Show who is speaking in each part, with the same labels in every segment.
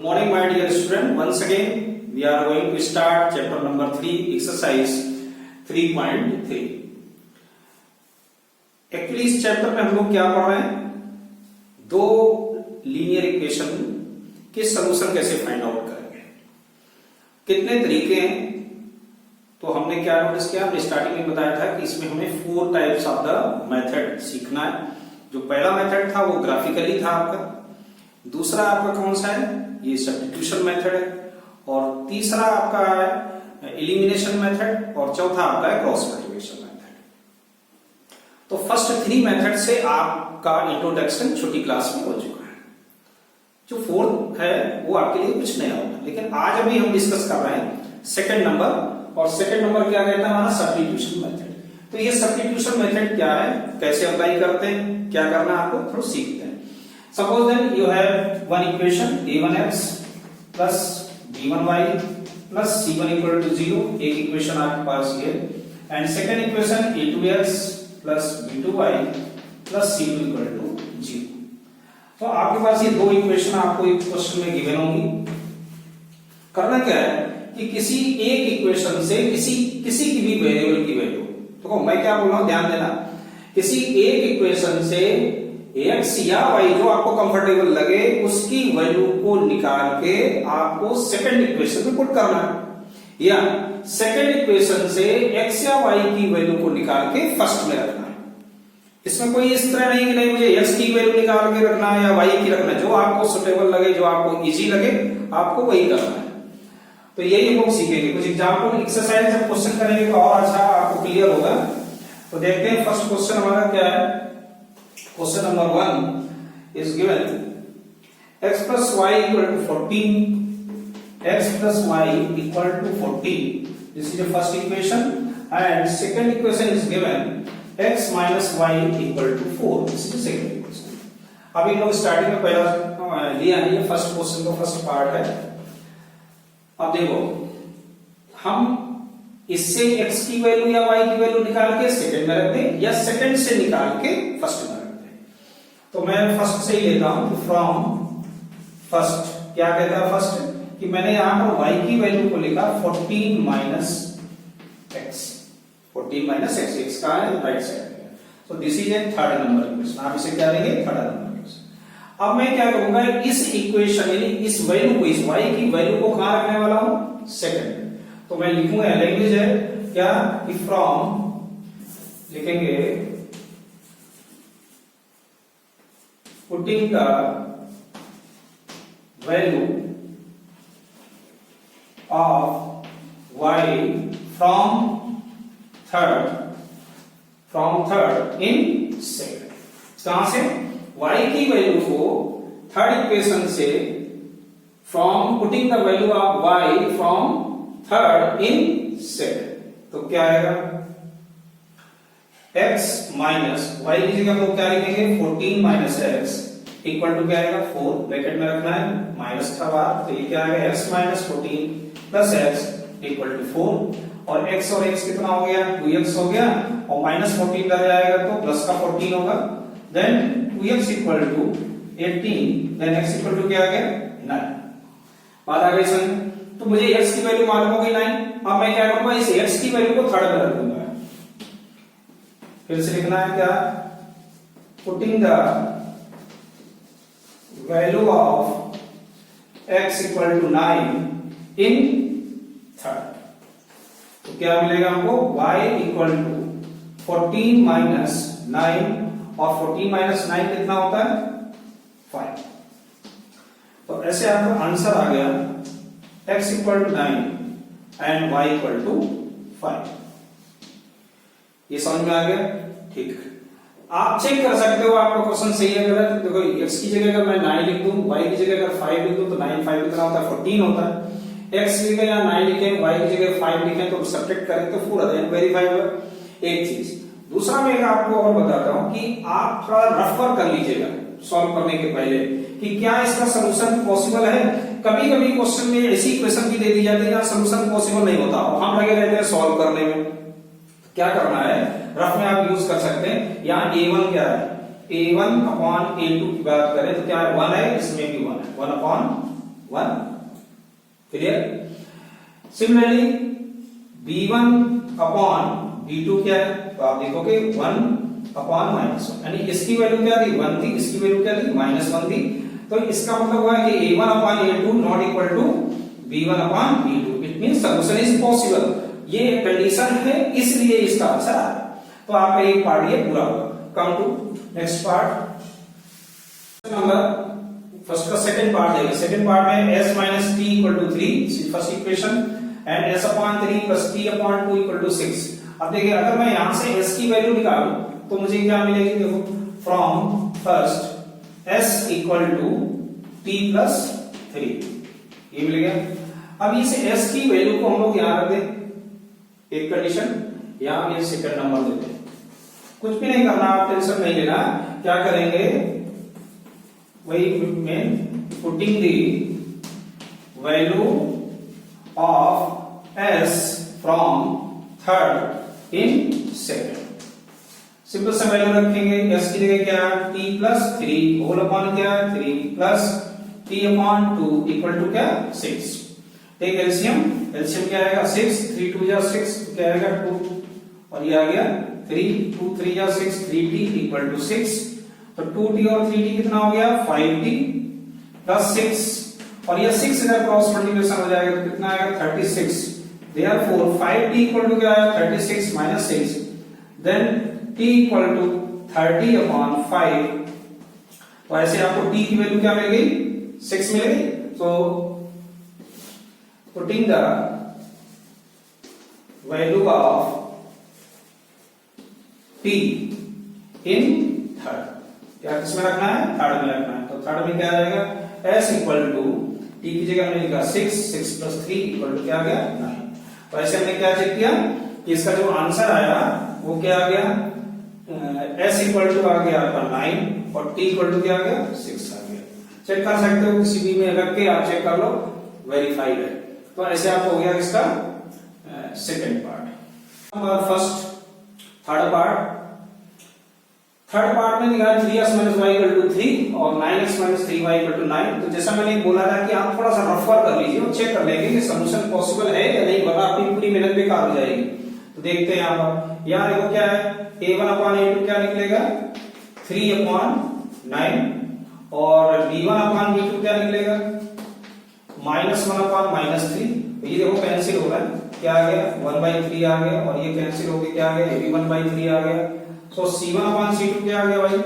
Speaker 1: Good morning, my dear student. Once again, we are going to start chapter number 3, exercise 3.3. Actually इस chapter में हम लोग क्या पढ़ रहे हैं? दो लीनियर इक्वेशन के सॉल्यूशन कैसे फाइंड आउट करेंगे, कितने तरीके हैं। तो हमने क्या नोटिस किया, हमने स्टार्टिंग में बताया था कि इसमें हमें 4 टाइप्स ऑफ द मेथड सीखना है। जो पहला मेथड था वो ग्राफिकली था आपका, दूसरा आपका कौन सा है, ये सब्स्टिट्यूशन मेथड है, और तीसरा आपका है एलिमिनेशन मेथड, और चौथा आपका है क्रॉस मल्टीप्लिकेशन मेथड। तो फर्स्ट 3 मेथड से आपका इंट्रोडक्शन छोटी क्लास में हो चुका है। जो फोर्थ है वो आपके लिए कुछ नया होगा, लेकिन आज अभी हम डिस्कस कर रहे हैं सेकंड नंबर, और सेकंड नंबर क्या कहता है हमारा, सब्स्टिट्यूशन मेथड। तो ये सब्स्टिट्यूशन मेथड क्या है, कैसे अप्लाई करते हैं, क्या करना है आपको थोड़ा सीखते हैं। Suppose then you have one equation a1x plus b1y plus c1 equal to 0, एक इक्वेशन आपके पास ये, and second equation a2x plus b2y plus c2 equal to 0। तो आपके पास ये दो इक्वेशन आपको एक क्वेश्चन में गिवन होंगी। करना क्या है कि किसी एक इक्वेशन से किसी की भी वेरिएबल की वैल्यू, तो मैं क्या बोल रहा हूं ध्यान देना, किसी एक इक्वेशन से x या y जो आपको कंफर्टेबल लगे उसकी वैल्यू को निकाल के आपको सेकंड इक्वेशन में पुट करना है, या सेकंड इक्वेशन से x या y की वैल्यू को निकाल के फर्स्ट में रखना है। इसमें कोई इस तरह नहीं कि नहीं मुझे x की वैल्यू निकाल के रखना है या y की रखना है, जो आपको सुटेबल लगे, जो आपको इजी लगे, आपको वही करना है। तो यही हम सीखेंगे, कुछ एग्जाम्पल एक्सरसाइज जब क्वेश्चन करेंगे तो और अच्छा आपको क्लियर होगा। तो देखते हैं फर्स्ट क्वेश्चन हमारा क्या है। Question number 1 is given x plus y equal to 14, x plus y equal to 14. This is the first equation, and second equation is given x minus y equal to 4. This is the second equation. अभी लोग starting में पहला लिया है, ये first question का first part है। अब देखो, हम इससे x की वैल्यू या y की वैल्यू निकाल के सेकंड में रख दें, या सेकंड से निकाल के फर्स्ट में। तो मैं फर्स्ट से ही लेता हूं, फ्रॉम फर्स्ट क्या कहता है फर्स्ट, कि मैंने यहां पर y की वैल्यू को लिखा 14 minus x, 14 minus x, x का है राइट साइड। तो this is a third number equation, आप इसे क्या लेंगे, थर्ड नंबर इक्वेशन। अब मैं क्या करूंगा, इस इक्वेशन यानी इस वैल्यू को, इस y की वैल्यू को कहां रखने वाला हूं, सेकंड। तो मैं लिखूंगा, लैंग्वेज है क्या कि फ्रॉम, लिखेंगे putting the value of y from third in second। कहां से, y की वैल्यू को थर्ड इक्वेशन से, from putting the value of y from third in second. तो क्या आएगा, x माइनस y की जगह हम लोग क्या लिखेंगे, 14 माइनस x इक्वल टू क्या आएगा, 4 ब्रैकेट में रखना है, माइनस था बाहर, तो ये क्या आएगा, x minus 14 plus x equal to 4, और x और x कितना हो गया, 2x हो गया, और माइनस 14 लग जाएगा तो प्लस का 14 होगा, then 2x equal to 18, then x equal to क्या आ गया, 9। बात आ गई समझ। तो मुझे x की वैल्यू मालूम हो गई 9। अब मैं क्या करूंगा, इस x की वैल्यू को थर्ड में रख दूंगा। फिर से लिखना है क्या, putting the value of x equal to 9 in third. तो क्या मिलेगा हमको, y इक्वल टू 14 माइनस 9, और 14 माइनस 9 कितना होता है, 5। तो ऐसे आपका आंसर आ गया x equal to 9 and y equal to 5। ये समझ में आ गया, ठीक। आप चेक कर सकते हो आपका क्वेश्चन सही है गलत। देखो x की जगह अगर मैं 9 लिख दूं, y की जगह अगर 5 लिख दूं, तो 9 5 कितना होता है, 14 होता है। x की जगह 9 लिखें, y की जगह 5 लिखें, तो सब्ट्रैक्ट करें तो 4 आता है, वेरीफाई होगा। एक चीज, दूसरा मैं आपको और बताता हूं कि आप थोड़ा रफ वर्क कर लीजिएगा सॉल्व करने के पहले, कि क्या इसका सॉल्यूशन पॉसिबल है। कभी कभी क्वेश्चन में ऐसी इक्वेशन भी दे दी जाती है ना, सॉल्यूशन पॉसिबल नहीं होता, हम लगे रहते हैं सॉल्व करने में। क्या करना है, रफ में आप यूज कर सकते हैं। यहाँ a1 क्या है, a1 अपॉन a2 की बात करें तो क्या है, 1 है, इसमें भी 1 है, 1 upon 1। Clear? Similarly b1 upon b2 क्या है? तो आप देखोगे 1 अपॉन -1, यानी इसकी वैल्यू क्या थी? 1 थी, इसकी वैल्यू क्या थी? -1 थी। तो इसका मतलब हुआ कि a1 upon a2 not equal to b1 upon b2। It means solution is possible. ये कंडीशन है, इसलिए इसका आंसर आ रहा है। तो आपका एक पार्ट ये पूरा हुआ। Come to next part. Number first का सेकंड पार्ट देखिए। सेकंड पार्ट में s minus t equal to 3 first equation and s upon 3 plus t upon 2 equal to 6। अब देखिए अगर मैं यहां से s की वैल्यू निकालूं तो मुझे क्या मिलेगी? देखो from first s equal to t plus 3 ये मिल गया। अब इस s की वैल्यू को हम लोग यहां रख दें, एक कंडीशन, यहां ये सेकंड नंबर देते हैं। कुछ भी नहीं करना, आप टेंशन नहीं लेना। क्या करेंगे? वही में putting the value of s from third in second. Simple सा वैल्यू रखेंगे। s की जगह क्या? t प्लस 3 होल अपॉन क्या? 3 plus t upon 2 equal to क्या? 6। Take LCM. एलसीएम क्या आएगा? 6 3 2 जा 6 क्या आएगा? 2 और ये आ गया 3 2 3 जा 6 3t इक्वल टू 6। तो 2t और 3t कितना हो गया? 5t प्लस 6 और ये 6 इधर क्रॉस मल्टीप्लिकेशन हो जाएगा तो कितना आएगा? 36। Therefore 5t इक्वल टू क्या आया? 36 minus 6। Then t equal to 30 upon 5। तो ऐसे आपको t की वैल्यू क्या मिल गई? 6 मिल गई। तो putting the value of t in third, क्या किसमें रखना है? थर्ड में रखना है। तो थर्ड में क्या आ जाएगा? s इक्वल टू t की जगह हमने लिखा 6 प्लस 3 इक्वल टू क्या आ गया? 9। तो ऐसे हमने क्या चेक किया कि इसका जो आंसर आया वो क्या आ गया? s इक्वल टू आ गया आपका 9 और t इक्वल टू क्या आ गया? 6 आ गया। चेक कर सकते हो, किसी भी में रख के आप चेक कर लो, वेरीफाइड है। तो ऐसे आपको हो गया इसका second part. Number first third part. Third part में निकाला 3x minus Y equal to 3 और 9x minus 3y equal to 9। तो जैसा मैंने बोला था कि आप थोड़ा सा रफर कर लीजिए और चेक कर लेंगे कि सॉल्यूशन पॉसिबल है या नहीं, वरना आपकी पूरी मेहनत बेकार हो जाएगी। तो देखते हैं यहाँ पर। यहाँ देखो क्या है? a1 अपॉन a2 क्या निकलेगा? 3 अपॉन 9 और b1 अपॉन b2 क्या निकलेगा? -1 अपॉन -3। तो ये देखो कैंसिल हो रहा है, क्या आ गया? 1/3 आ गया और ये कैंसिल हो गया, क्या आ गया? ये भी 1/3 आ गया। तो c1 अपॉन c2 क्या आ गया भाई?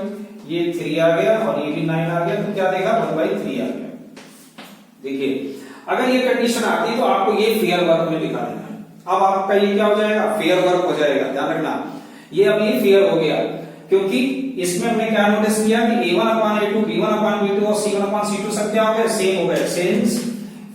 Speaker 1: ये 3 आ गया और ये भी 9 आ गया। तो क्या देखा? 1/3 आ गया। देखिए अगर ये कंडीशन आती तो आपको ये फेयर वर्क में दिखा देना है। अब आपका ये क्या हो जाएगा? फेयर वर्क हो जाएगा। ध्यान रखना, ये अब ये फेयर हो गया, क्योंकि इसमें हमने क्या नोटिस किया कि a1 upon a2 b1 upon b2 और c1 अपॉन c2 सब क्या हो गए? सेम हो गए। Since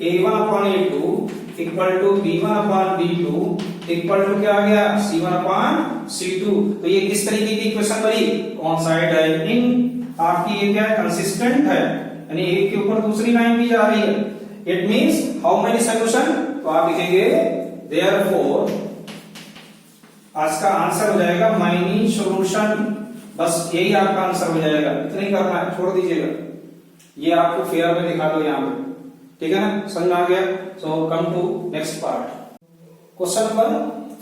Speaker 1: a1 upon a2 equal to b1 upon b2 equal to क्या आ गया? c1 upon c2। तो ये किस तरीके की इक्वेशन बनी? कॉन्साइड है, इन आपकी ये क्या है? कंसिस्टेंट है, यानी एक के ऊपर दूसरी लाइन भी जा रही है। It means how many solution? तो आप लिखेंगे देयरफॉर आज का आंसर हो जाएगा माइनी सॉल्यूशन। बस यही आपका आंसर हो जाएगा, इतना ही करना है, छोड़ दीजिएगा। ये आपको फेयर में दिखा दो यहाँ पे, ठीक है ना? समझ आ गया? So come to next part. Question number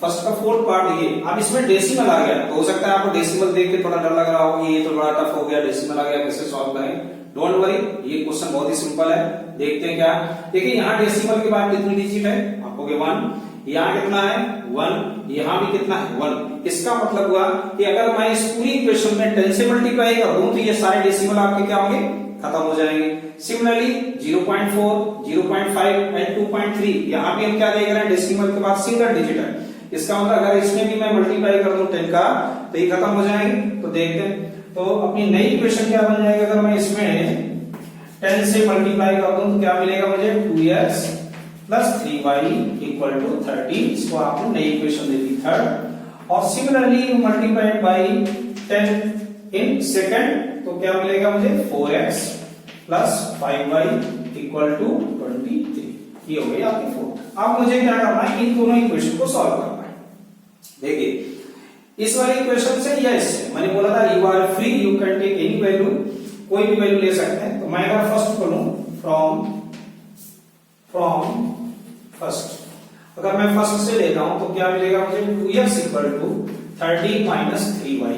Speaker 1: first का फोर्थ पार्ट ये। अब इसमें डेसिमल आ गया, तो हो सकता है आपको डेसिमल देख के थोड़ा डर लग रहा हो, ये तो बड़ा टफ हो गया, डेसिमल आ गया, कैसे सॉल्व करें? डोंट वरी, ये क्वेश्चन बहुत ही सिंपल है। देखते हैं क्या। देखिए यहाँ डेसिमल के बाद कितनी डिजिट है? आपको 1, यहाँ कितना है? 1, यहाँ भी कितना है? 1। इसका मतलब हुआ कि अगर मैं इस पूरी इक्वेशन में 10 से मल्टीप्लाई कर दूं तो ये सारे डेसिमल आपके क्या होंगे? खत्म हो जाएंगे। सिमिलरली 0.4, 0.5 एंड 2.3 यहाँ भी हम क्या देख रहे हैं? डेसिमल के बाद सिंगल डिजिट है। इसका मतलब अगर इसमें भी मैं मल्टीप्लाई कर दूं 10 का तो ये खत्म हो जाएंगे। तो देखते हैं, तो अपनी नई इक्वेशन क्या बन जाएगी? अगर मैं इसमें 10 से मल्टीप्लाई कर दूं तो क्या मिलेगा मुझे? 2x plus 3y equal to 30। इसको आपने नई इक्वेशन दे दी थर्ड। और similarly multiplied by 10 in second तो क्या मिलेगा मुझे? 4x plus 5y equal to 23। ये हो गई आपकी 4। अब मुझे क्या करना है? इन दोनों इक्वेशन को सॉल्व करना है। देखिए इस वाली इक्वेशन से या इससे, मैंने बोला था you are free, you can take any value, कोई भी वैल्यू ले सकते हैं। तो मैं अगर फर्स्ट बोलूं फ्रॉम फ्रॉम फर्स्ट। अगर मैं फर्स्ट से लेता हूं तो क्या मिलेगा मुझे 2x equal to 13 minus 3y।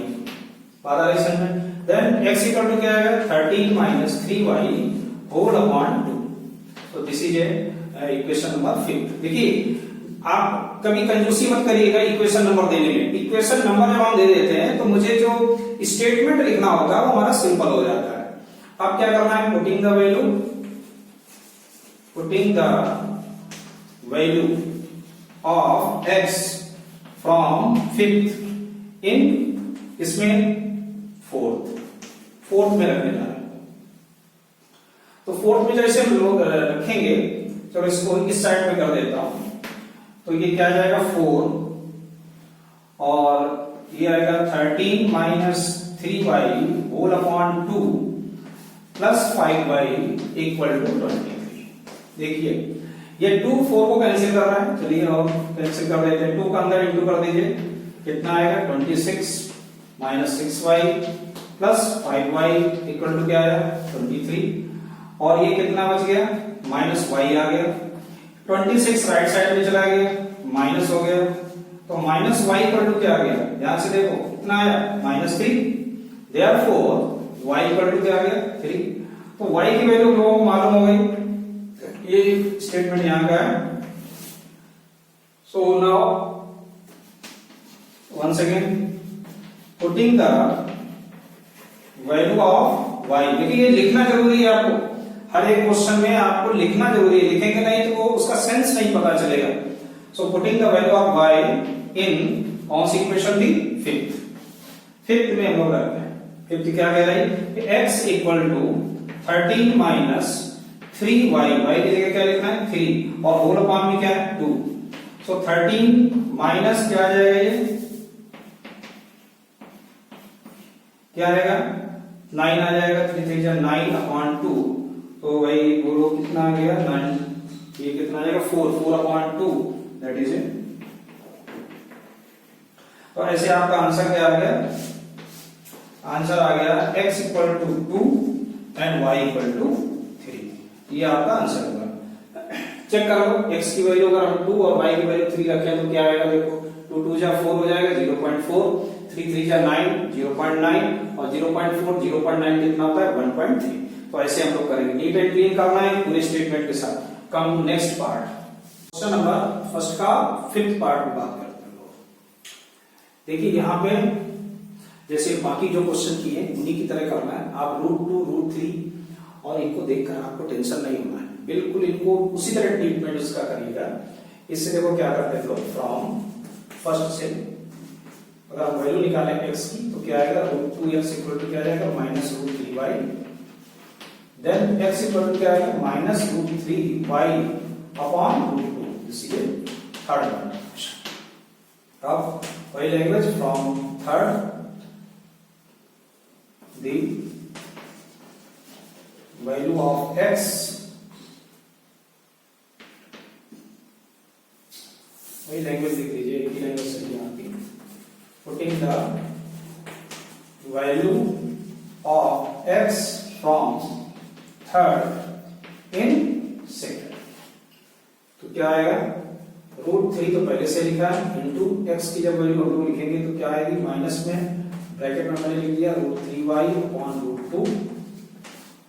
Speaker 1: बात आ रही समझ में? देन x इक्वल टू क्या आएगा 13 माइनस 3y होल अपॉन 2। तो दिस इज इक्वेशन नंबर 5। देखिए आप कभी कंजूसी मत करिएगा इक्वेशन नंबर देने में। इक्वेशन नंबर जब हम दे देते हैं तो मुझे जो स्टेटमेंट लिखना होता है वो हमारा सिंपल हो जाता है। अब क्या करना है, putting the value of x from fifth इन इसमें फोर्थ में रखने जा रहे हैं। तो फोर्थ में जैसे हम लोग रखेंगे, चलो इसको इस साइड में कर देता हूं। तो ये क्या जाएगा 4 और ये आएगा 13 minus 3y whole upon 2 plus 5y equal to 23। देखिए ये 2 4 को कैंसिल कर रहा है, चलिए और कैंसिल कर देते हैं। 2 का अंदर इंटू कर दीजिए, कितना आएगा 26 minus 6y plus 5y equal to क्या आया 23। और ये कितना बच गया माइनस y आ गया। 26 राइट साइड में चला गया, माइनस हो गया। तो माइनस y इक्वल टू क्या आ गया, ध्यान से देखो कितना आया minus 3। Therefore y equal to क्या आ गया 3। तो y की वैल्यू लोगों को मालूम हो गई। ये स्टेटमेंट यहां का है। So now once again putting the value of y। देखिए ये लिखना जरूरी है आपको, हर एक क्वेश्चन में आपको लिखना जरूरी है। लिखेंगे नहीं तो वो उसका सेंस नहीं पता चलेगा। So putting the value of y इन कौन सी इक्वेशन थी फिफ्थ में हम लोग रखते हैं। फिफ्थ क्या कह रही है x equal to 13 minus 3y। y की जगह क्या लिखना है 3 और होल अपॉन में क्या है 2। सो 13 माइनस क्या आ जाएगा, ये क्या आएगा 9 आ जाएगा। 3 3 जा 9 अपॉन 2। तो भाई बोलो कितना आ गया 9। ये कितना आ जाएगा 4 अपॉन 2 दैट इज इट। तो ऐसे आपका आंसर क्या आ गया, आंसर आ गया x equal to 2 and y equal to 3। ये आपका आंसर होगा। चेक करो x की वैल्यू अगर हम 2 और y की वैल्यू 3 रखें तो क्या आएगा, देखो 2 2 जा 4 हो जाएगा 0.4, 3 3 जा 9 0.9 और 0.4 0.9 कितना होता है 1.3। तो ऐसे हम लोग करेंगे। नीट एंड क्लीन करना है पूरे स्टेटमेंट के साथ। Come to next part, question number first का फिफ्थ पार्ट में बात करते हैं लोग। देखिए यहाँ पे जैसे बाकी जो क्वेश्चन किए उन्हीं की तरह करना है। आप √2 √3 और इनको देखकर आपको टेंशन नहीं होना है, बिल्कुल इनको उसी तरह ट्रीटमेंट उसका करिएगा। इससे देखो क्या करते हैं लोग, फ्रॉम फर्स्ट से अगर हम वैल्यू निकालें x की तो क्या आएगा √2x इक्वल टू क्या आएगा minus √3y। Then x equal to क्या आएगा minus √3y upon √2। This is third one. अब वही language from third the value of x वही लैंग्वेज लिख लीजिए, एक ही लैंग्वेज सही है आपकी। Putting the value of x from third in second. तो क्या आएगा √3 तो पहले से लिखा है, इंटू x की जब वैल्यू हम लोग लिखेंगे तो क्या आएगी माइनस में ब्रैकेट में मैंने लिख दिया √3y अपॉन √2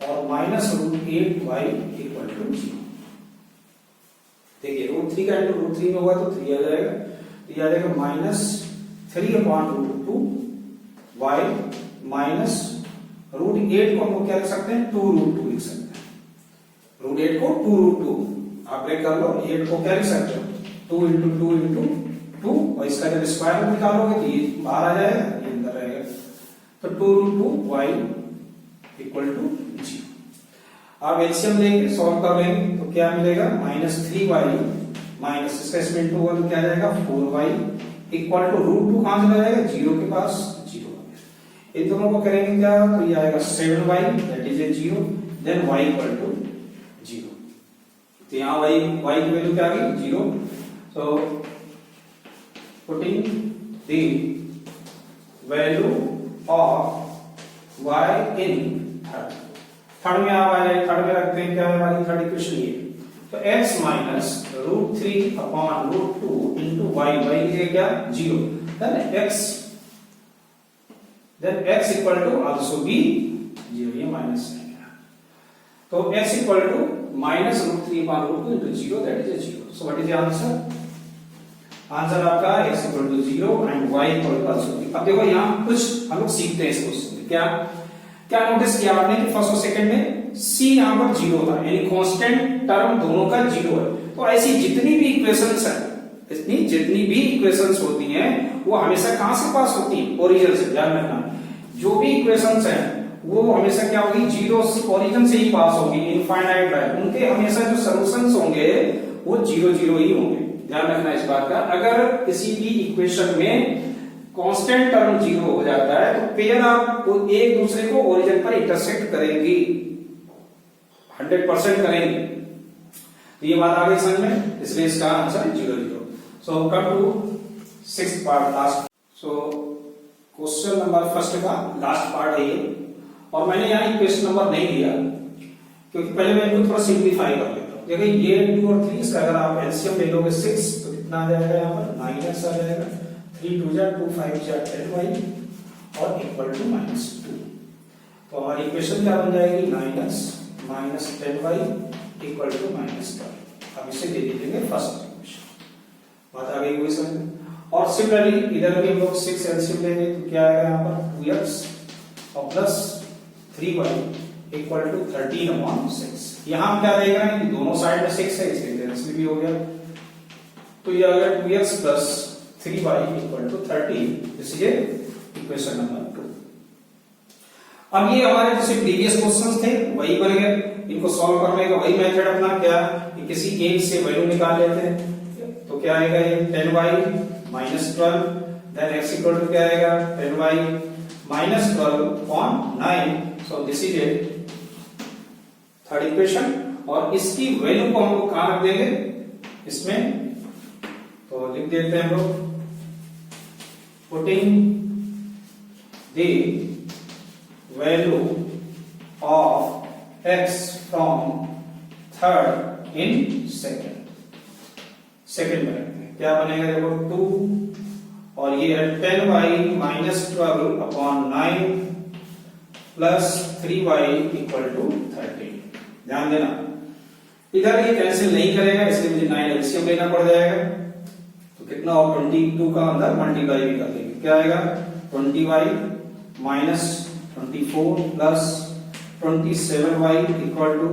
Speaker 1: और माइनस √8y इक्वल टू 0। देखिए √3 का इंटू √3 में होगा तो 3 आ जाएगा। ये आ जाएगा माइनस 3 अपॉन √2y माइनस √8 को हम लोग क्या लिख सकते हैं 2√2 लिख सकते हैं। √8 को 2√2 आप ब्रेक कर लो, 8 को क्या लिख सकते हो 2 इंटू 2 इंटू 2 और इसका जब स्क्वायर रूट निकालोगे तो ये बाहर आ जाएगा, ये अंदर रहेगा। तो 2√2y इक्वल टू 0। आप एलसीएम लेके सॉल्व कर लेंगे तो क्या मिलेगा माइनस 3y माइनस इसका इसमें इंटू होगा तो क्या जाएगा 4y इक्वल टू √2 कहां चला जाएगा 0 के पास 0। इन दोनों को करेंगे क्या तो ये आएगा 7y that is a 0। Then y equal to 0। तो यहां y की वैल्यू क्या आ गई 0। So putting the value of y in third में आप आ जाए, थर्ड में रखते हैं क्या हमारी थर्ड इक्वेशन ये तो x minus √3/√2 into y, y लीजिए क्या 0, then x equal to also be 0, ये माइनस है। तो x equal to minus √3/√2 into 0, that is 0। So what is the answer? Answer आपका x equal to 0 and y equal to also be. अब देखो यहाँ कुछ हम लोग सीखते हैं इस क्वेश्चन में। क्या क्या नोटिस किया आपने कि फर्स्ट और सेकंड में c यहाँ पर 0 था, यानी कांस्टेंट टर्म दोनों का 0 है। तो ऐसी जितनी भी इक्वेशंस है, जितनी भी इक्वेशंस होती हैं वो हमेशा कहां से पास होती है? ओरिजिन से। ध्यान रखना, जो भी इक्वेशंस हैं वो हमेशा क्या होगी? 0 ओरिजिन से ही पास होगी, इनफाइनाइट लाइन। उनके हमेशा जो सॉल्यूशंस होंगे वो 0 0 ही होंगे। ध्यान रखना इस बात का। अगर किसी भी इक्वेशन में कांस्टेंट टर्म 0 हो जाता है तो पेयर आप एक दूसरे को ओरिजिन पर इंटरसेक्ट करेंगी, 100% करेंगे। तो ये बात आ गई समझ में, इसलिए इसका answer 0 0। So come to 6th part, last. So question number first का लास्ट पार्ट है ये, और मैंने यहाँ इक्वेशन नंबर नहीं दिया क्योंकि पहले मैं इनको थोड़ा सिंप्लीफाई कर लेता हूँ। देखिए ये 2 और 3 का अगर आप एलसीएम ले लोगे 6 तो कितना आ जाएगा? यहाँ पर 9x आ जाएगा, 3 2 2 5 10y और इक्वल टू -2। तो हमारी इक्वेशन क्या बन जाएगी? 9x minus 10y equal to -12। अब इसे दे दीजिए फर्स्ट इक्वेशन। बात आ गई कोई समझ? और सिमिलरली इधर भी हम लोग 6 एलसीएम लेंगे तो क्या आएगा यहाँ पर? 2x और प्लस 3y इक्वल टू 13/6। यहां क्या रहेगा कि दोनों साइड में 6 है, इसलिए कैंसिल भी हो गया। तो ये आ गया 2x plus 3y equal to 13। This is equation number 2। अब ये हमारे जैसे प्रीवियस क्वेश्चंस थे वही बन गए। इनको सॉल्व करने का वही मेथड अपना, क्या कि किसी एक से वैल्यू निकाल लेते हैं। तो क्या आएगा? ये 10y minus 12, then x equal to क्या आएगा? 10y minus 12/9। So this is a third equation. और इसकी वैल्यू को हम लोग कहां रख देंगे? इसमें तो लिख देते हैं हम लोग, putting the value of x from third in second. Second में रखते हैं, क्या बनेगा? देखो 2 और ये है 10y minus 12/9 plus 3y equal to 13। ध्यान देना, इधर ये कैंसिल नहीं करेगा, इसलिए मुझे 9 एलसीएम लेना पड़ जाएगा। तो कितना हो? 22 का अंदर मल्टीप्लाई भी कर देंगे, क्या आएगा? 20y minus 24 plus 27y equal to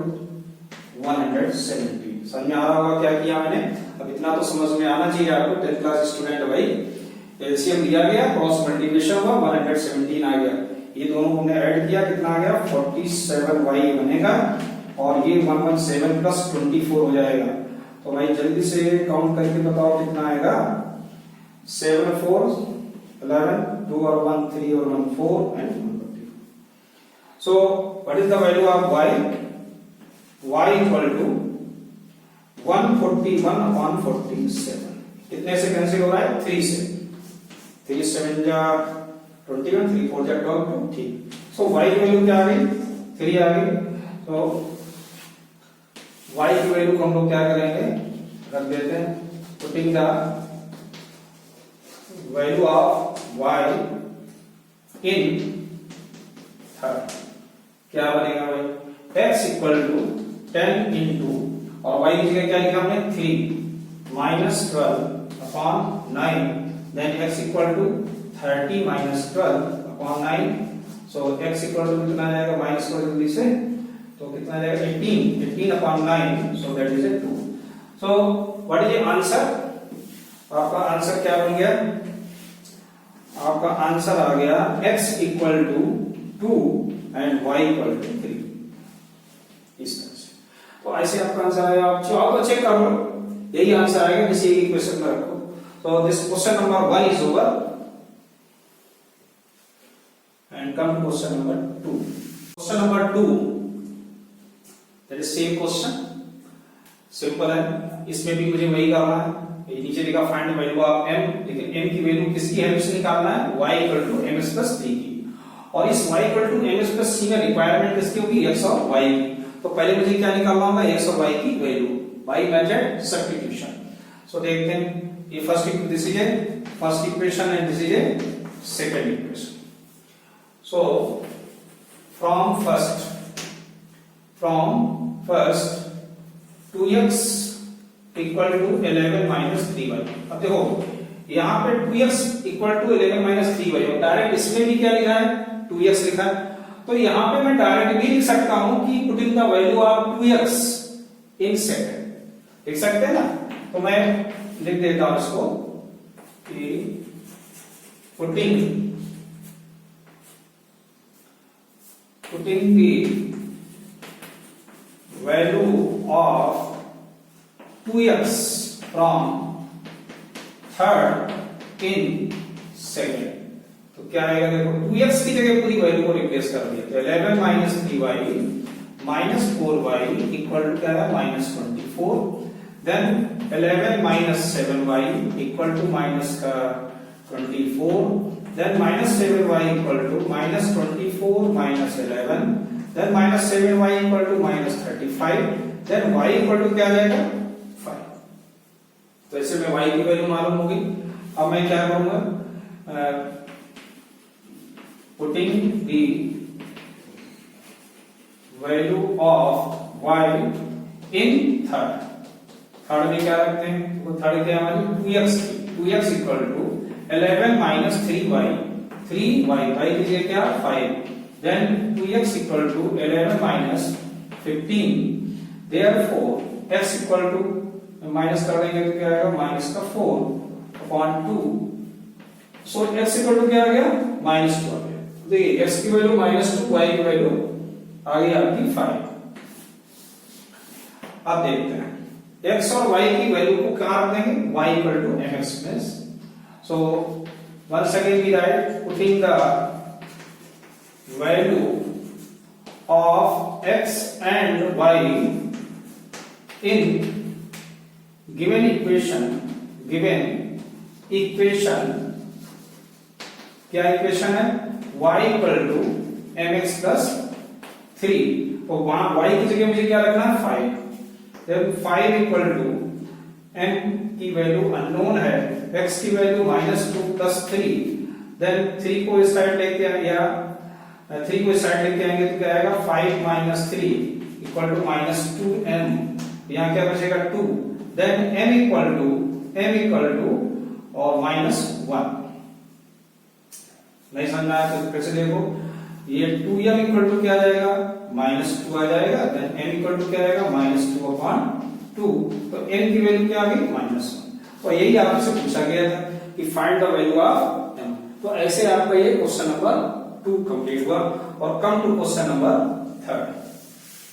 Speaker 1: 170। समझ में आ रहा होगा क्या किया मैंने? अब इतना तो समझ में आना चाहिए आपको, 10th क्लास स्टूडेंट भाई। एलसीएम दिया गया, क्रॉस मल्टीप्लिकेशन हुआ, 117 आ गया। ये दोनों को हमने ऐड किया, कितना आ गया? 47y बनेगा, और ये 117 प्लस 24 हो जाएगा। तो भाई जल्दी से काउंट करके बताओ कितना आएगा? 7 4 11, 2 और 1 3 और 1 4 and 1 20। So what is the value of y? y equal to 141/47। कितने से कैंसिल हो रहा है? 3 से। 3 7 जा 21, 3 4 जा 12। ठीक। सो y की वैल्यू क्या आ गई? 3 आ गई। तो y की वैल्यू को हम लोग क्या करेंगे? रख देते हैं, putting the value of y in third. क्या बनेगा भाई? x इक्वल टू 10 इंटू, और y की जगह क्या लिखा हमने? 3 minus 12/9, then x equal to 30 minus 12/9। So x equal to कितना आ जाएगा? माइनस कर जल्दी से, तो कितना आ जाएगा? 18/9। So that is 2। So what is the answer? आपका आंसर क्या बन गया? आपका आंसर आ गया x equal to 2 and y equal to 3। इस तरह से तो ऐसे आपका आंसर आएगा। आप चाहो तो चेक कर लो, यही आंसर आएगा, किसी एक क्वेश्चन में रखो। तो this question number 1 is over and come to question number 2। Question number 2 that is same question, simple है। इसमें भी मुझे वही करना है, ये नीचे लिखा फाइंड वैल्यू ऑफ m, लेकिन m की वैल्यू किसकी हेल्प से निकालना है? y equal to ms plus 3 की। और इस y equal to ms plus 3 में रिक्वायरमेंट किसकी होगी? x और y की। तो पहले मुझे क्या निकालना होगा? x और y की value. By method substitution. So देखते हैं, ये this is a first equation and this is a second equation. So from first 2x equal to 11 minus 3y। अब देखो यहां पे 2x equal to 11 minus 3y और डायरेक्ट इसमें भी क्या लिखा है 2x लिखा है, तो यहां पे मैं डायरेक्ट भी लिख सकता हूं कि putting the value of 2x in second, लिख सकते हैं ना। तो मैं लिख देता हूं इसको कि putting the value of 2x from third in second. तो क्या आएगा देखो 2x की जगह पूरी वैल्यू को रिप्लेस कर दिया, तो 11 minus 3y minus 4y equal to क्या है minus 24, then 11 minus 7y equal to minus का 24, then minus 7y equal to minus 24 minus 11, then minus 7y equal to minus 35, then y equal to क्या आ जाएगा 5। तो ऐसे में y की वैल्यू मालूम होगी। अब मैं क्या करूंगा, putting the value of y in third में क्या रखते हैं, वो थर्ड क्या हमारी 2x equal to 11 minus 3y y की जगह क्या 5, then 2x equal to 11 minus 15, therefore x equal to minus कर देंगे तो क्या आएगा माइनस का 4 upon 2, so x equal to क्या आ गया माइनस 2 आ गया। देखिए x की वैल्यू माइनस 2, y की वैल्यू आ गई आपकी 5। अब देखते हैं x और y की वैल्यू को कहां रख देंगे, y equal to mx plus. So once again we write putting the value of x and y in given equation क्या इक्वेशन है y equal to mx plus 3, तो वहां y की जगह मुझे क्या रखना है 5, देन 5 इक्वल टू m की वैल्यू अननोन है, x की वैल्यू -2 प्लस 3, देन 3 को इस साइड लेके आएंगे 3 को इस साइड लेके आएंगे तो क्या आएगा 5 माइनस 3 इक्वल टू -2m, यहां क्या बचेगा 2, देन m इक्वल टू और -1। नहीं समझ में आया तो फिर से देखो, ये 2m इक्वल टू क्या आ जाएगा -2 आ जाएगा, देन m इक्वल टू क्या आएगा -2 अपॉन 2, तो n की वैल्यू क्या आ गई -1। तो यही आपसे पूछा गया था कि find the value of m। तो ऐसे आपका ये क्वेश्चन नंबर 2 कंप्लीट हुआ और कम टू क्वेश्चन नंबर 3।